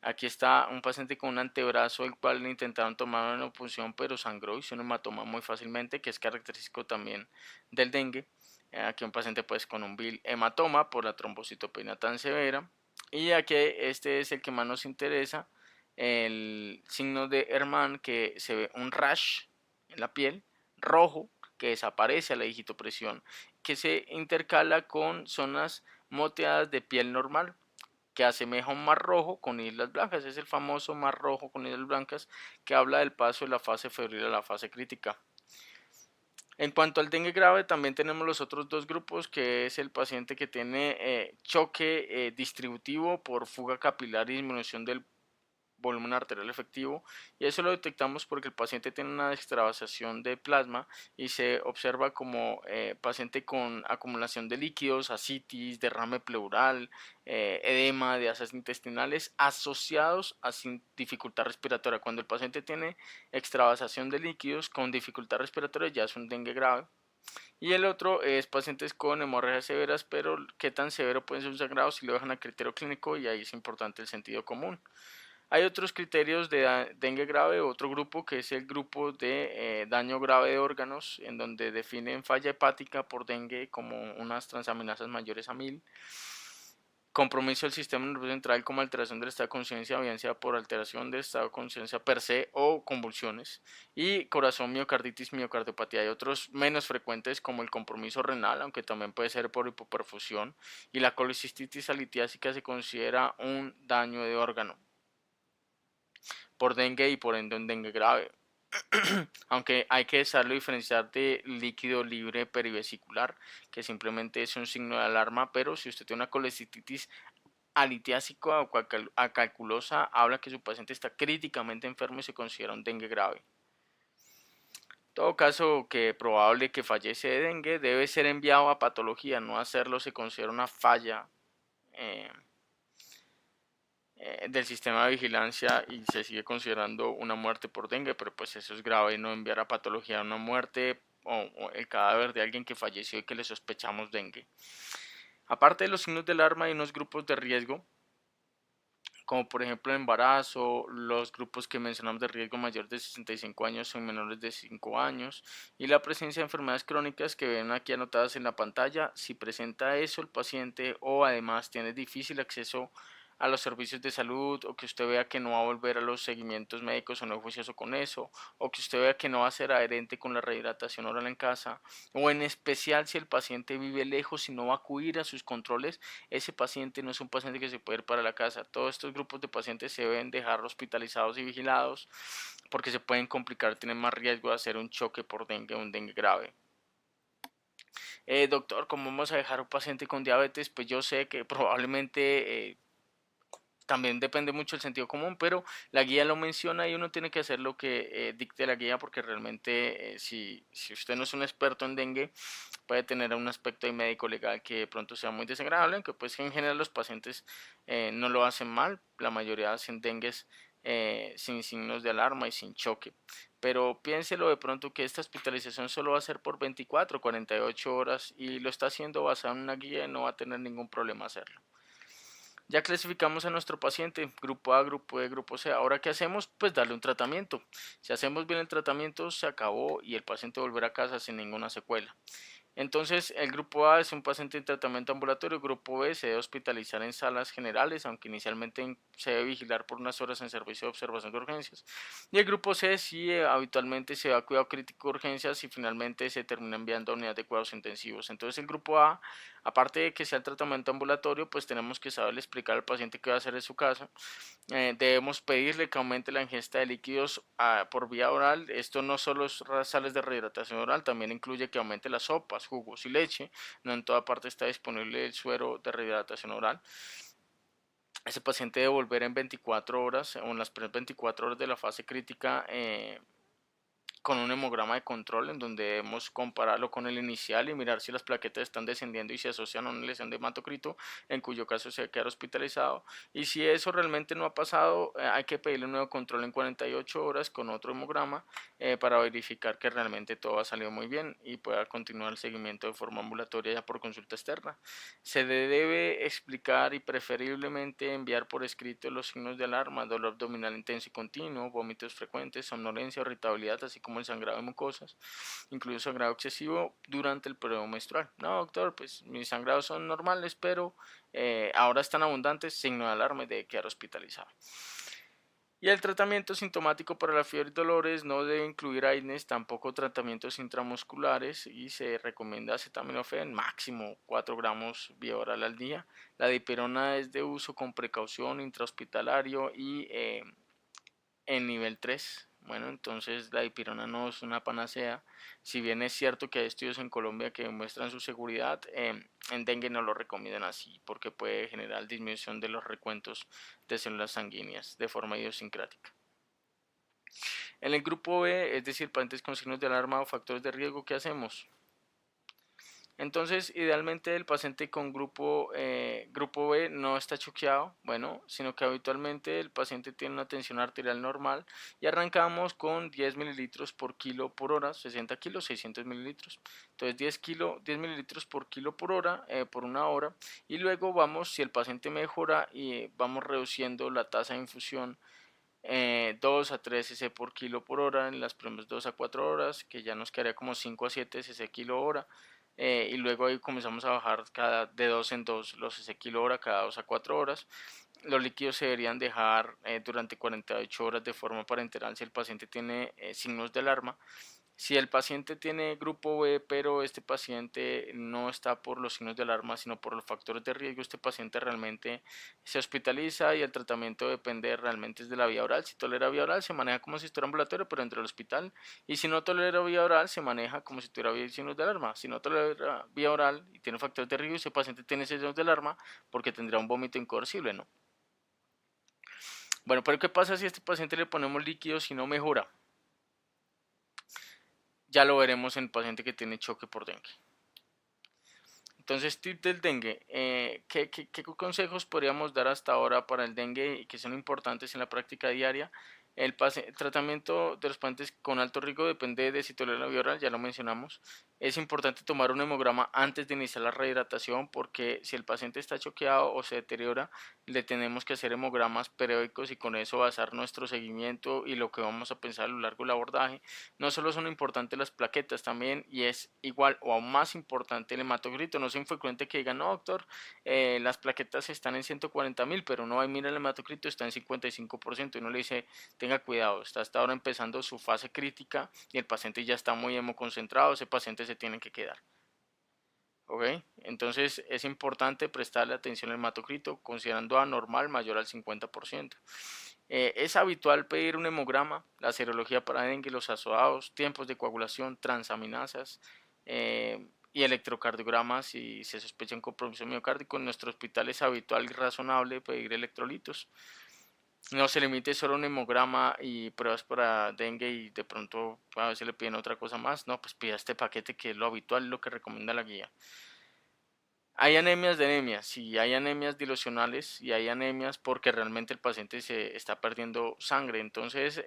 Aquí está un paciente con un antebrazo, el cual le intentaron tomar una punción, pero sangró, hizo un hematoma muy fácilmente, que es característico también del dengue. Aquí un paciente pues con un vil hematoma por la trombocitopenia tan severa. Y aquí este es el que más nos interesa, el signo de Hermann, que se ve un rash en la piel rojo que desaparece a la digitopresión, que se intercala con zonas moteadas de piel normal, que asemeja un mar rojo con islas blancas. Es el famoso mar rojo con islas blancas, que habla del paso de la fase febril a la fase crítica. En cuanto al dengue grave, también tenemos los otros 2 grupos, que es el paciente que tiene choque distributivo por fuga capilar y disminución del volumen arterial efectivo, y eso lo detectamos porque el paciente tiene una extravasación de plasma y se observa como paciente con acumulación de líquidos, ascitis, derrame pleural, edema de asas intestinales asociados a dificultad respiratoria. Cuando el paciente tiene extravasación de líquidos con dificultad respiratoria, ya es un dengue grave. Y el otro es pacientes con hemorragias severas, pero qué tan severo pueden ser un sangrado si lo dejan a criterio clínico, y ahí es importante el sentido común. Hay otros criterios de dengue grave, otro grupo que es el grupo de daño grave de órganos, en donde definen falla hepática por dengue como unas transaminasas mayores a 1000, compromiso del sistema nervioso central como alteración del estado de conciencia, bien sea por alteración del estado de conciencia per se o convulsiones, y corazón, miocarditis, miocardiopatía. Hay otros menos frecuentes como el compromiso renal, aunque también puede ser por hipoperfusión, y la colicistitis alitiásica se considera un daño de órgano por dengue y por ende un dengue grave. Aunque hay que saberlo diferenciar de líquido libre perivesicular, que simplemente es un signo de alarma, pero si usted tiene una colecistitis alitiásica o acalculosa, habla que su paciente está críticamente enfermo y se considera un dengue grave. En todo caso, que probable que fallece de dengue, debe ser enviado a patología. No hacerlo se considera una falla eh, del sistema de vigilancia, y se sigue considerando una muerte por dengue, pero pues eso es grave, no enviar a patología una muerte o el cadáver de alguien que falleció y que le sospechamos dengue. Aparte de los signos de alarma, hay unos grupos de riesgo, como por ejemplo el embarazo, los grupos que mencionamos de riesgo mayor de 65 años son menores de 5 años, y la presencia de enfermedades crónicas que ven aquí anotadas en la pantalla. Si presenta eso el paciente, o además tiene difícil acceso a los servicios de salud, o que usted vea que no va a volver a los seguimientos médicos o no es juicioso con eso, o que usted vea que no va a ser adherente con la rehidratación oral en casa, o en especial si el paciente vive lejos y no va a acudir a sus controles, ese paciente no es un paciente que se puede ir para la casa. Todos estos grupos de pacientes se deben dejar hospitalizados y vigilados porque se pueden complicar, tienen más riesgo de hacer un choque por dengue o un dengue grave. Doctor, ¿cómo vamos a dejar a un paciente con diabetes? Pues yo sé que probablemente también depende mucho del sentido común, pero la guía lo menciona y uno tiene que hacer lo que dicte la guía, porque realmente si usted no es un experto en dengue, puede tener un aspecto de médico legal que de pronto sea muy desagradable, aunque pues en general los pacientes no lo hacen mal, la mayoría hacen dengues sin signos de alarma y sin choque. Pero piénselo de pronto que esta hospitalización solo va a ser por 24 o 48 horas y lo está haciendo basado en una guía y no va a tener ningún problema hacerlo. Ya clasificamos a nuestro paciente, grupo A, grupo B, grupo C. Ahora, ¿qué hacemos? Pues darle un tratamiento. Si hacemos bien el tratamiento, se acabó y el paciente volverá a casa sin ninguna secuela. Entonces, el grupo A es un paciente en tratamiento ambulatorio, el grupo B se debe hospitalizar en salas generales, aunque inicialmente se debe vigilar por unas horas en servicio de observación de urgencias. Y el grupo C sí habitualmente se va a cuidado crítico de urgencias y finalmente se termina enviando a unidad de cuidados intensivos. Entonces, el grupo A, aparte de que sea el tratamiento ambulatorio, pues tenemos que saber explicar al paciente qué va a hacer en su casa. Debemos pedirle que aumente la ingesta de líquidos por vía oral. Esto no solo es sales de rehidratación oral, también incluye que aumente las sopas, jugos y leche. No en toda parte está disponible el suero de rehidratación oral. Ese paciente debe volver en 24 horas o en las primeras 24 horas de la fase crítica con un hemograma de control en donde debemos compararlo con el inicial y mirar si las plaquetas están descendiendo y se asocian a una lesión de hematocrito, en cuyo caso se debe quedar hospitalizado. Y si eso realmente no ha pasado, hay que pedirle un nuevo control en 48 horas con otro hemograma para verificar que realmente todo ha salido muy bien y pueda continuar el seguimiento de forma ambulatoria ya por consulta externa. Se debe explicar y preferiblemente enviar por escrito los signos de alarma: dolor abdominal intenso y continuo, vómitos frecuentes, somnolencia o irritabilidad, así como el sangrado de mucosas, incluso sangrado excesivo durante el periodo menstrual. No, doctor, pues mis sangrados son normales, pero ahora están abundantes, signo de alarma y de quedar hospitalizado. Y el tratamiento sintomático para la fiebre y dolores no debe incluir AINES, tampoco tratamientos intramusculares, y se recomienda acetaminofén máximo 4 gramos vía oral al día. La dipirona es de uso con precaución intrahospitalario y en nivel 3. Bueno, entonces la dipirona no es una panacea. Si bien es cierto que hay estudios en Colombia que demuestran su seguridad, en dengue no lo recomiendan así porque puede generar disminución de los recuentos de células sanguíneas de forma idiosincrática. En el grupo B, es decir, pacientes con signos de alarma o factores de riesgo, ¿qué hacemos? Entonces, idealmente el paciente con grupo B no está choqueado, bueno, sino que habitualmente el paciente tiene una tensión arterial normal y arrancamos con 10 mililitros por kilo por hora, 60 kilos, 600 mililitros. Entonces, 10 mililitros por kilo por hora, por una hora, y luego vamos, si el paciente mejora, y vamos reduciendo la tasa de infusión 2 a 3 cc por kilo por hora en las primeras 2 a 4 horas, que ya nos quedaría como 5 a 7 cc kilo hora. Y luego ahí comenzamos a bajar de 2 en 2 los cc kilo hora cada 2 a 4 horas. Los líquidos se deberían dejar durante 48 horas de forma parenteral si el paciente tiene signos de alarma. Si el paciente tiene grupo B, pero este paciente no está por los signos de alarma, sino por los factores de riesgo, este paciente realmente se hospitaliza y el tratamiento depende realmente de la vía oral. Si tolera vía oral, se maneja como si estuviera ambulatorio, pero dentro del hospital. Y si no tolera vía oral, se maneja como si tuviera signos de alarma. Si no tolera vía oral y tiene factores de riesgo, ese paciente tiene signos de alarma porque tendrá un vómito incoercible, ¿no? Bueno, pero ¿qué pasa si a este paciente le ponemos líquidos y no mejora? Ya lo veremos en el paciente que tiene choque por dengue. Entonces, tip del dengue. ¿Qué consejos podríamos dar hasta ahora para el dengue y que son importantes en la práctica diaria? El tratamiento de los pacientes con alto riesgo depende de si toleran la vía oral, ya lo mencionamos. Es importante tomar un hemograma antes de iniciar la rehidratación porque si el paciente está choqueado o se deteriora, le tenemos que hacer hemogramas periódicos y con eso basar nuestro seguimiento y lo que vamos a pensar a lo largo del abordaje. No solo son importantes las plaquetas también, y es igual o aún más importante el hematocrito. No es infrecuente que digan, no doctor, las plaquetas están en 140.000, pero no, mira el hematocrito está en 55% y uno le dice, tenga cuidado, está hasta ahora empezando su fase crítica y el paciente ya está muy hemoconcentrado, ese paciente se tiene que quedar. ¿Ok? Entonces es importante prestarle atención al hematocrito considerando anormal mayor al 50%. Es habitual pedir un hemograma, la serología para dengue, los asociados, tiempos de coagulación, transaminasas y electrocardiogramas si se sospecha un compromiso miocárdico. En nuestro hospital es habitual y razonable pedir electrolitos. No se limite solo a un hemograma y pruebas para dengue y de pronto a veces le piden otra cosa más. No, pues pida este paquete que es lo habitual, lo que recomienda la guía. Hay anemias de anemias, sí, hay anemias dilucionales y hay anemias porque realmente el paciente se está perdiendo sangre. Entonces,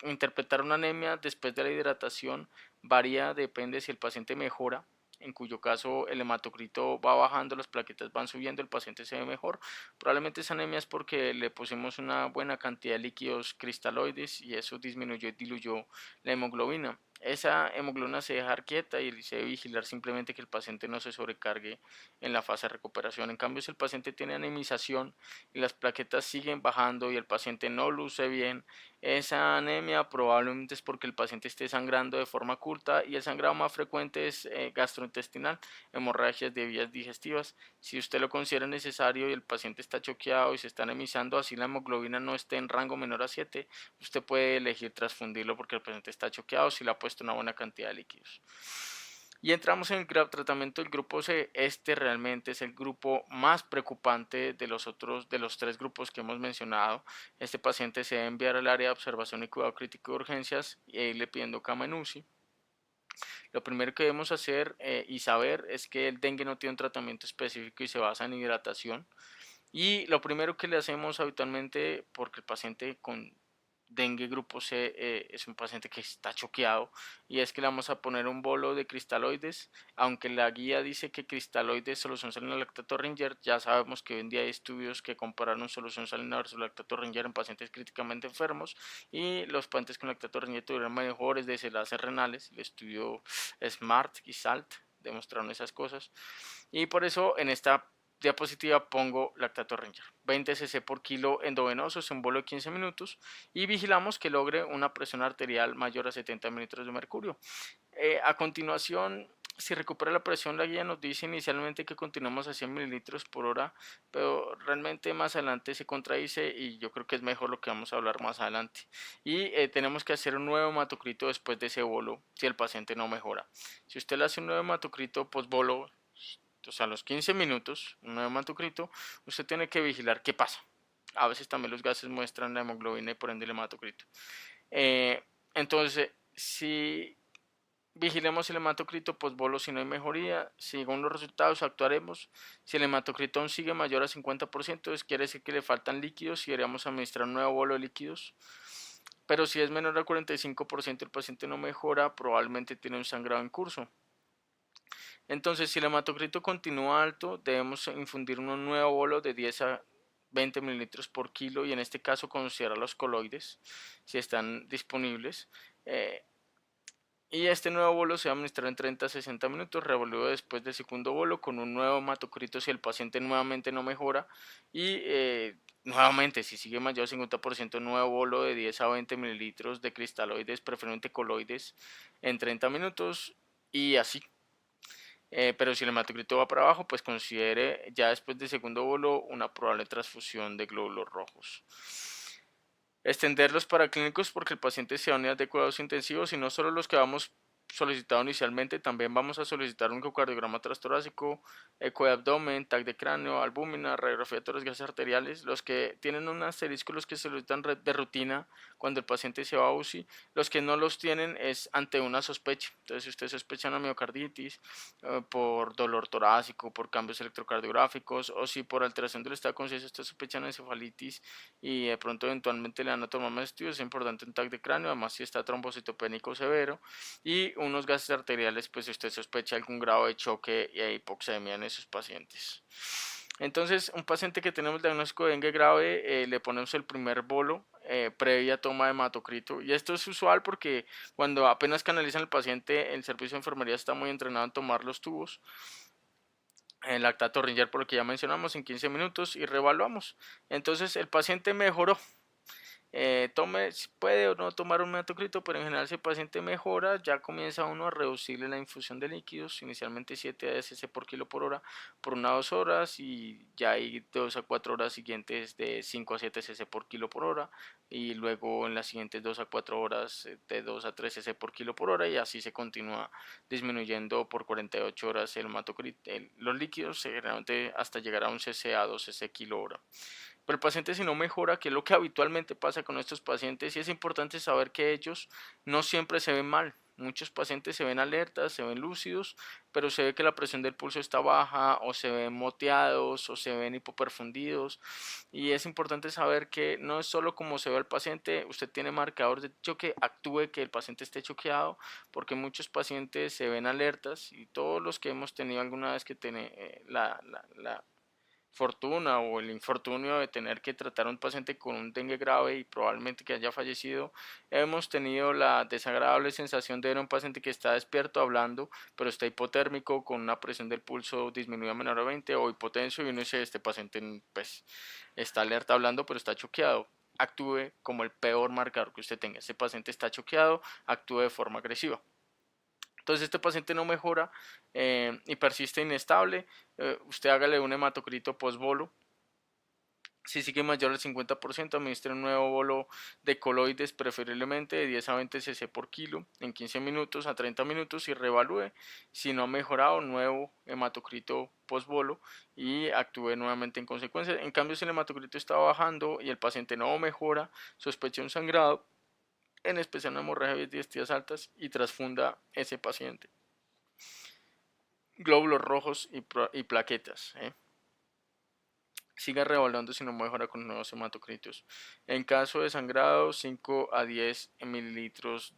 interpretar una anemia después de la hidratación varía, depende si el paciente mejora, en cuyo caso el hematocrito va bajando, las plaquetas van subiendo, el paciente se ve mejor. Probablemente esa anemia es porque le pusimos una buena cantidad de líquidos cristaloides y eso disminuyó y diluyó la hemoglobina. Esa hemoglobina se deja quieta y se debe vigilar simplemente que el paciente no se sobrecargue en la fase de recuperación. En cambio, si el paciente tiene anemización y las plaquetas siguen bajando y el paciente no luce bien, esa anemia probablemente es porque el paciente esté sangrando de forma oculta y el sangrado más frecuente es gastrointestinal, hemorragias de vías digestivas. Si usted lo considera necesario y el paciente está choqueado y se está anemizando, así la hemoglobina no esté en rango menor a 7, usted puede elegir transfundirlo porque el paciente está choqueado si le ha puesto una buena cantidad de líquidos. Y entramos en el tratamiento del grupo C. Este realmente es el grupo más preocupante de los otros, de los tres grupos que hemos mencionado. Este paciente se debe enviar al área de observación y cuidado crítico de urgencias y irle pidiendo cama en UCI. Lo primero que debemos hacer y saber es que el dengue no tiene un tratamiento específico y se basa en hidratación. Y lo primero que le hacemos habitualmente, porque el paciente con dengue grupo C es un paciente que está choqueado, y es que le vamos a poner un bolo de cristaloides. Aunque la guía dice que cristaloides solución salina lactato Ringer, ya sabemos que hoy en día hay estudios que compararon solución salina versus lactato Ringer en pacientes críticamente enfermos y los pacientes con lactato Ringer tuvieron mejores desenlaces renales. El estudio SMART y SALT demostraron esas cosas, y por eso en esta diapositiva pongo lactato Ringer, 20 cc por kilo endovenosos en bolo de 15 minutos, y vigilamos que logre una presión arterial mayor a 70 mililitros de mercurio. A continuación, si recupera la presión, la guía nos dice inicialmente que continuamos a 100 mililitros por hora, pero realmente más adelante se contradice y yo creo que es mejor lo que vamos a hablar más adelante. Y tenemos que hacer un nuevo hematocrito después de ese bolo si el paciente no mejora. Si usted le hace un nuevo hematocrito post bolo, o sea, a los 15 minutos, un nuevo hematocrito, usted tiene que vigilar qué pasa. A veces también los gases muestran la hemoglobina y por ende el hematocrito. Entonces, si vigilemos el hematocrito postbolo, si no hay mejoría, según los resultados actuaremos. Si el hematocrito aún sigue mayor a 50%, quiere decir que le faltan líquidos y deberíamos administrar un nuevo bolo de líquidos. Pero si es menor al 45%, el paciente no mejora, probablemente tiene un sangrado en curso. Entonces, si el hematocrito continúa alto, debemos infundir un nuevo bolo de 10 a 20 mililitros por kilo, y en este caso considerar los coloides si están disponibles. Y este nuevo bolo se va a administrar en 30 a 60 minutos, revolvido después del segundo bolo con un nuevo hematocrito si el paciente nuevamente no mejora. Y nuevamente, si sigue mayor al 50%, nuevo bolo de 10 a 20 mililitros de cristaloides, preferentemente coloides, en 30 minutos, y así. Pero si el hematocrito va para abajo, pues considere ya después del segundo bolo una probable transfusión de glóbulos rojos. Extender los paraclínicos porque el paciente sea unidad de cuidados intensivos y no solo los que vamos solicitado inicialmente, también vamos a solicitar un ecocardiograma transtorácico, eco de abdomen, TAC de cráneo, albúmina, radiografía de todos los gases arteriales. Los que tienen un asterisco, los que se solicitan de rutina cuando el paciente se va a UCI. Los que no los tienen es ante una sospecha. Entonces, si usted sospecha una miocarditis por dolor torácico, por cambios electrocardiográficos, o si por alteración del estado de conciencia usted sospecha una encefalitis y de pronto eventualmente le van a tomar más estudios, es importante un TAC de cráneo, además si está trombocitopénico severo, y unos gases arteriales, pues si usted sospecha algún grado de choque y hipoxemia en esos pacientes. Entonces, un paciente que tenemos diagnóstico de dengue grave, le ponemos el primer bolo previa toma de hematocrito. Y esto es usual porque cuando apenas canalizan al paciente, el servicio de enfermería está muy entrenado en tomar los tubos. El lactato Ringer, por lo que ya mencionamos, en 15 minutos y reevaluamos. Entonces, el paciente mejoró. Puede o no tomar un hematocrito, pero en general si el paciente mejora, ya comienza uno a reducirle la infusión de líquidos, inicialmente 7 cc por kilo por hora por 1 a 2 horas, y ya hay 2 a 4 horas siguientes de 5 a 7 cc por kilo por hora, y luego en las siguientes 2 a 4 horas de 2 a 3 cc por kilo por hora, y así se continúa disminuyendo por 48 horas el hematocrito, los líquidos, generalmente hasta llegar a 1 cc a 2 cc kilo hora. Pero el paciente, si no mejora, que es lo que habitualmente pasa con estos pacientes, y es importante saber que ellos no siempre se ven mal. Muchos pacientes se ven alertas, se ven lúcidos, pero se ve que la presión del pulso está baja, o se ven moteados, o se ven hipoperfundidos. Y es importante saber que no es solo como se ve el paciente, usted tiene marcadores de choque, actúe que el paciente esté choqueado, porque muchos pacientes se ven alertas, y todos los que hemos tenido alguna vez que tiene la fortuna o el infortunio de tener que tratar a un paciente con un dengue grave y probablemente que haya fallecido, hemos tenido la desagradable sensación de ver a un paciente que está despierto hablando, pero está hipotérmico, con una presión del pulso disminuida menor a 20, o hipotenso, y uno dice, este paciente pues está alerta hablando, pero está choqueado. Actúe como el peor marcador que usted tenga. Este paciente está choqueado, actúe de forma agresiva. Entonces este paciente no mejora y persiste inestable. Usted hágale un hematocrito post-bolo. Si sigue mayor al 50%, administre un nuevo bolo de coloides, preferiblemente de 10 a 20 cc por kilo, en 15 minutos a 30 minutos, y reevalúe. Si no ha mejorado, nuevo hematocrito post-bolo y actúe nuevamente en consecuencia. En cambio, si el hematocrito está bajando y el paciente no mejora, sospeche un sangrado, en especial una hemorragia digestivas altas, y transfunda ese paciente. Glóbulos rojos y plaquetas. Siga reevaluando si no mejora con nuevos hematocritos. En caso de sangrado, 5 a 10 mililitros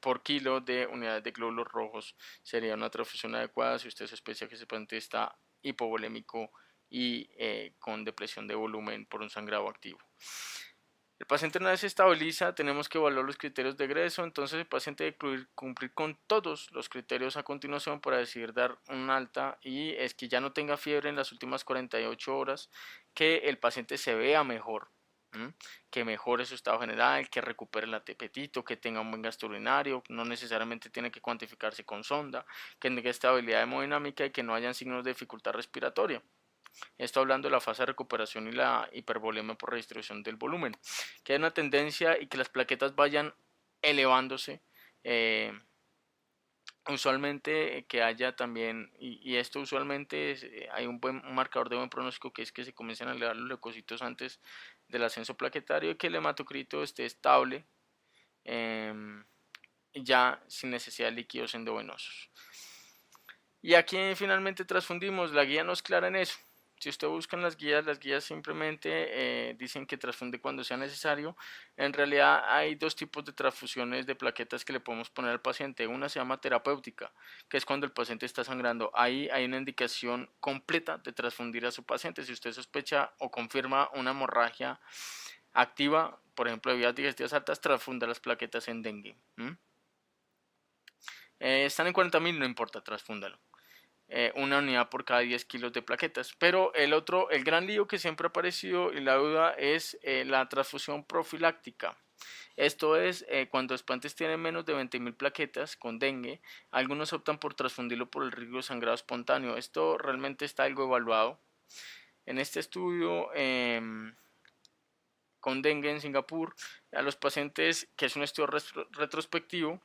por kilo de unidades de glóbulos rojos sería una transfusión adecuada si usted sospecha que ese paciente está hipovolémico y con depresión de volumen por un sangrado activo. El paciente, una vez se estabiliza, tenemos que evaluar los criterios de egreso. Entonces el paciente debe cumplir con todos los criterios a continuación para decidir dar un alta, y es que ya no tenga fiebre en las últimas 48 horas, que el paciente se vea mejor, que mejore su estado general, que recupere el apetito, que tenga un buen gasto urinario, no necesariamente tiene que cuantificarse con sonda, que tenga estabilidad hemodinámica y que no hayan signos de dificultad respiratoria. Esto hablando de la fase de recuperación y la hipervolemia por redistribución del volumen. Que hay una tendencia y que las plaquetas vayan elevándose. Usualmente que haya también, y esto usualmente hay un buen marcador de buen pronóstico, que es que se comiencen a elevar los leucocitos antes del ascenso plaquetario, y que el hematocrito esté estable, ya sin necesidad de líquidos endovenosos. Y aquí finalmente transfundimos. La guía no es clara en eso. Si usted busca en las guías simplemente dicen que transfunde cuando sea necesario. En realidad hay dos tipos de transfusiones de plaquetas que le podemos poner al paciente. Una se llama terapéutica, que es cuando el paciente está sangrando. Ahí hay una indicación completa de transfundir a su paciente. Si usted sospecha o confirma una hemorragia activa, por ejemplo de vías digestivas altas, transfunda las plaquetas en dengue. Están en 40.000, no importa, transfúndalo. Una unidad por cada 10 kilos de plaquetas. Pero el gran lío que siempre ha aparecido, y la duda, es la transfusión profiláctica. Esto es cuando los pacientes tienen menos de 20.000 plaquetas con dengue, algunos optan por transfundirlo por el riesgo de sangrado espontáneo. Esto realmente está algo evaluado. En este estudio con dengue en Singapur, a los pacientes, que es un estudio retrospectivo,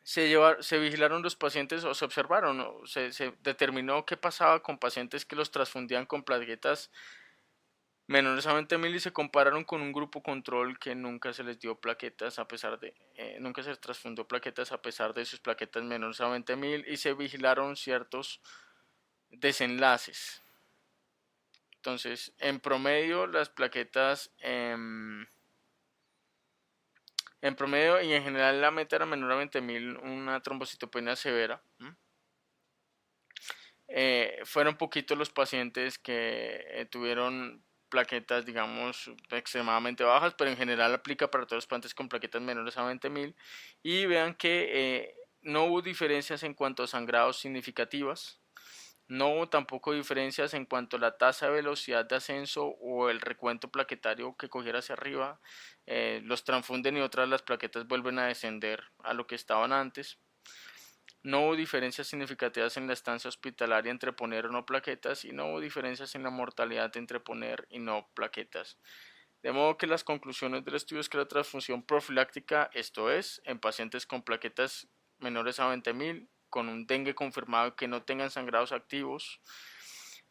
se vigilaron los pacientes, o se observaron, o se determinó qué pasaba con pacientes que los transfundían con plaquetas menores a 20.000, y se compararon con un grupo control que nunca se les dio plaquetas a pesar de, nunca se les transfundió plaquetas a pesar de sus plaquetas menores a 20.000, y se vigilaron ciertos desenlaces. Entonces, en promedio, las plaquetas en En promedio y en general la meta era menor a 20.000, una trombocitopenia severa. Fueron poquitos los pacientes que tuvieron plaquetas, digamos, extremadamente bajas, pero en general aplica para todos los pacientes con plaquetas menores a 20.000. Y vean que no hubo diferencias en cuanto a sangrados significativas. No hubo tampoco diferencias en cuanto a la tasa de velocidad de ascenso o el recuento plaquetario que cogiera hacia arriba. Los transfunden y otras las plaquetas vuelven a descender a lo que estaban antes. No hubo diferencias significativas en la estancia hospitalaria entre poner o no plaquetas y no hubo diferencias en la mortalidad entre poner y no plaquetas. De modo que las conclusiones del estudio es que la transfusión profiláctica, esto es, en pacientes con plaquetas menores a 20.000, con un dengue confirmado que no tengan sangrados activos,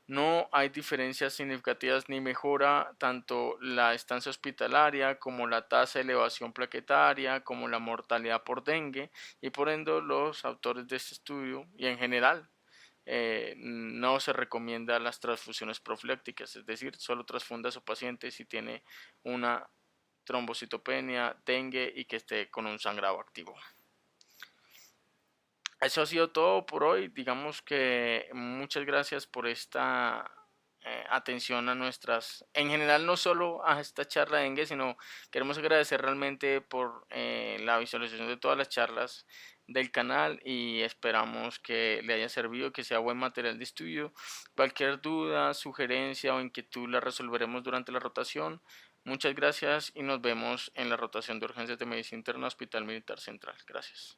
no hay diferencias significativas ni mejora tanto la estancia hospitalaria como la tasa de elevación plaquetaria como la mortalidad por dengue, y por ende los autores de este estudio y en general no se recomienda las transfusiones profilácticas, es decir, solo transfunda a su paciente si tiene una trombocitopenia, dengue y que esté con un sangrado activo. Eso ha sido todo por hoy. Digamos que muchas gracias por esta atención a nuestras, en general no solo a esta charla de dengue, sino queremos agradecer realmente por la visualización de todas las charlas del canal y esperamos que le haya servido, que sea buen material de estudio. Cualquier duda, sugerencia o inquietud la resolveremos durante la rotación. Muchas gracias y nos vemos en la rotación de urgencias de medicina interna Hospital Militar Central. Gracias.